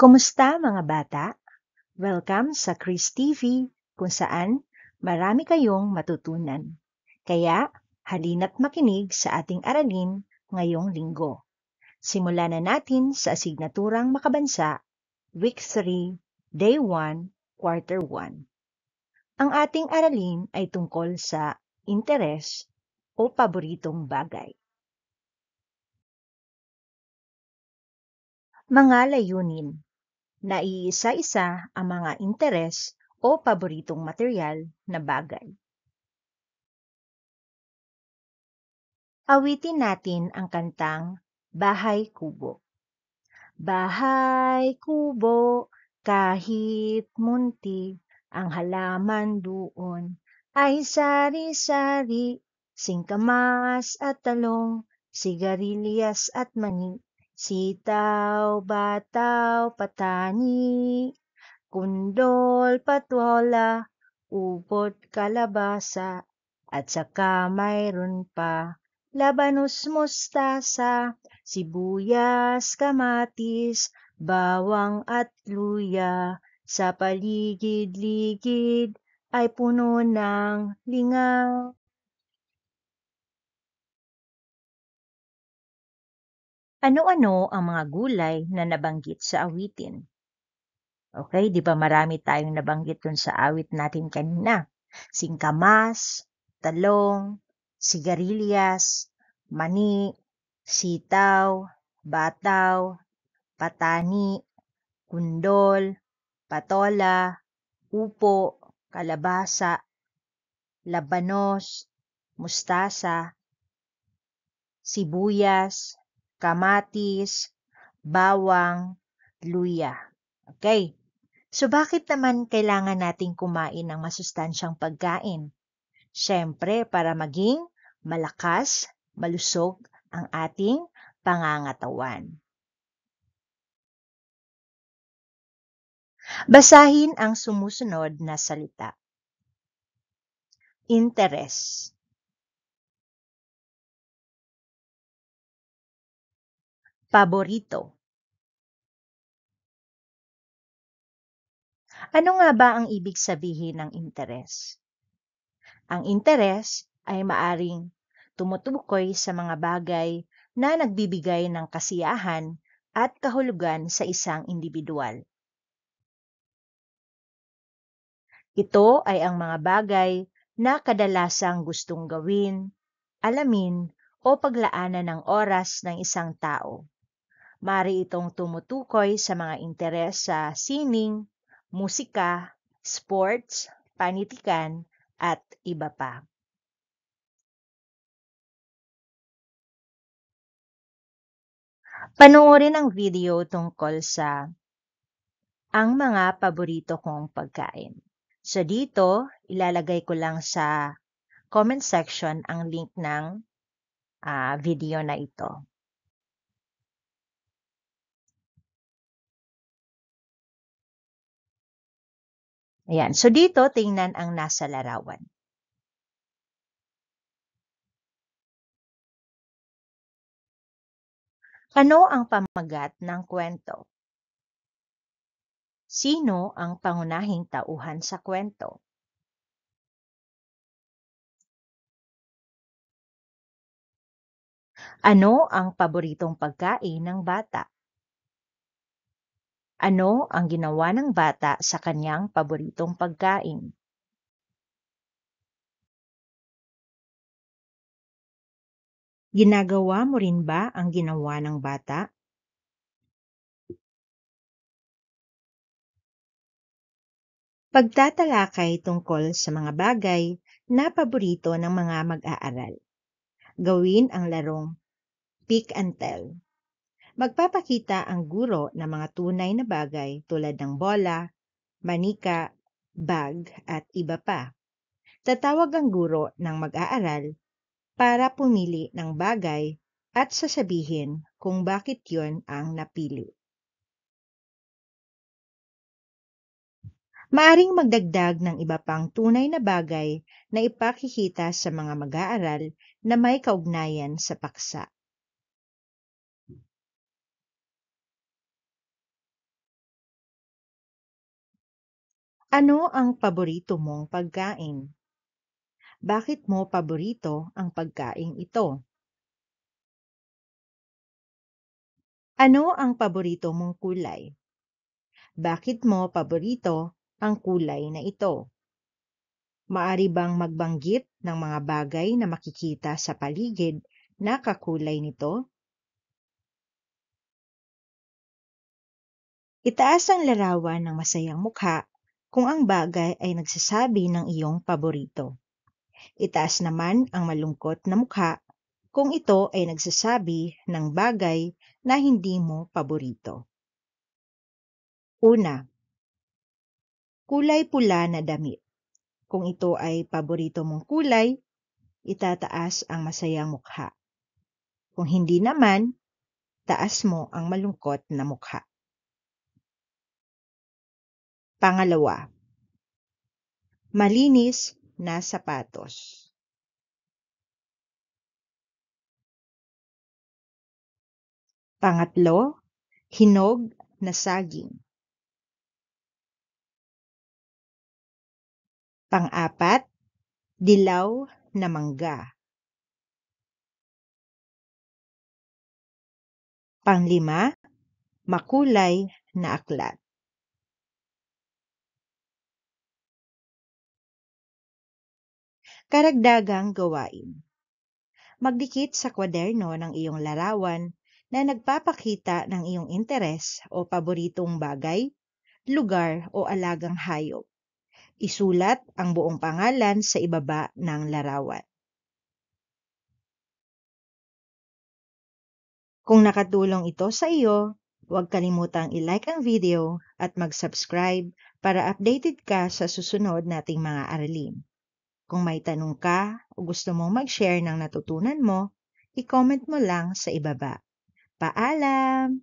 Kumusta mga bata? Welcome sa Chris TV kung saan marami kayong matutunan. Kaya halina't makinig sa ating aralin ngayong linggo. Simulan na natin sa asignaturang makabansa, Week 3, Day 1, Quarter 1. Ang ating aralin ay tungkol sa interes o paboritong bagay. Mga layunin. Naiisa-isa ang mga interes o paboritong materyal na bagay. Awitin natin ang kantang Bahay Kubo. Bahay kubo, kahit munti, ang halaman doon ay sari-sari, singkamas at talong, sigarilyas at mani, sitaw, bataw, patani, kundol, patola, upot, kalabasa, at saka mayroon pa labanos, mustasa, sibuyas, kamatis, bawang at luya. Sa paligid-ligid ay puno ng lingaw. Ano-ano ang mga gulay na nabanggit sa awitin? Okay, di ba marami tayong nabanggit dun sa awit natin kanina? Singkamas, talong, sigarilyas, mani, sitaw, bataw, patani, kundol, patola, upo, kalabasa, labanos, mustasa, sibuyas, kamatis, bawang, luya. Okay. So bakit naman kailangan nating kumain ng masustansyang pagkain? Siyempre, para maging malakas, malusog ang ating pangangatawan. Basahin ang sumusunod na salita. Interes. Paborito. Ano nga ba ang ibig sabihin ng interes? Ang interes ay maaring tumutukoy sa mga bagay na nagbibigay ng kasiyahan at kahulugan sa isang individual. Ito ay ang mga bagay na kadalasang gustong gawin, alamin o paglaanan ng oras ng isang tao. Maaari itong tumutukoy sa mga interes sa sining, musika, sports, panitikan, at iba pa. Panoorin ang video tungkol sa ang mga paborito kong pagkain. So dito, ilalagay ko lang sa comment section ang link ng video na ito. Ayan. So dito, tingnan ang nasa larawan. Ano ang pamagat ng kwento? Sino ang pangunahing tauhan sa kwento? Ano ang paboritong pagkain ng bata? Ano ang ginawa ng bata sa kanyang paboritong pagkain? Ginagawa mo rin ba ang ginawa ng bata? Pagtatalakay tungkol sa mga bagay na paborito ng mga mag-aaral. Gawin ang larong Pick and Tell. Magpapakita ang guro ng mga tunay na bagay tulad ng bola, manika, bag, at iba pa. Tatawag ang guro ng mag-aaral para pumili ng bagay at sasabihin kung bakit yon ang napili. Maaring magdagdag ng iba pang tunay na bagay na ipakikita sa mga mag-aaral na may kaugnayan sa paksa. Ano ang paborito mong pagkain? Bakit mo paborito ang pagkaing ito? Ano ang paborito mong kulay? Bakit mo paborito ang kulay na ito? Maari bang magbanggit ng mga bagay na makikita sa paligid na kakulay nito? Itaas ang larawan ng masayang mukha kung ang bagay ay nagsasabi ng iyong paborito. Itaas naman ang malungkot na mukha kung ito ay nagsasabi ng bagay na hindi mo paborito. Una, kulay pula na damit. Kung ito ay paborito mong kulay, itataas ang masayang mukha. Kung hindi naman, taas mo ang malungkot na mukha. Pangalawa, malinis na sapatos. Pangatlo, hinog na saging. Pang-apat, dilaw na mangga. Panglima, makulay na aklat. Karagdagang gawain. Magdikit sa kwaderno ng iyong larawan na nagpapakita ng iyong interes o paboritong bagay, lugar o alagang hayop. Isulat ang buong pangalan sa ibaba ng larawan. Kung nakatulong ito sa iyo, huwag kalimutang i-like ang video at mag-subscribe para updated ka sa susunod nating mga aralin. Kung may tanong ka o gusto mong mag-share ng natutunan mo, i-comment mo lang sa ibaba. Paalam!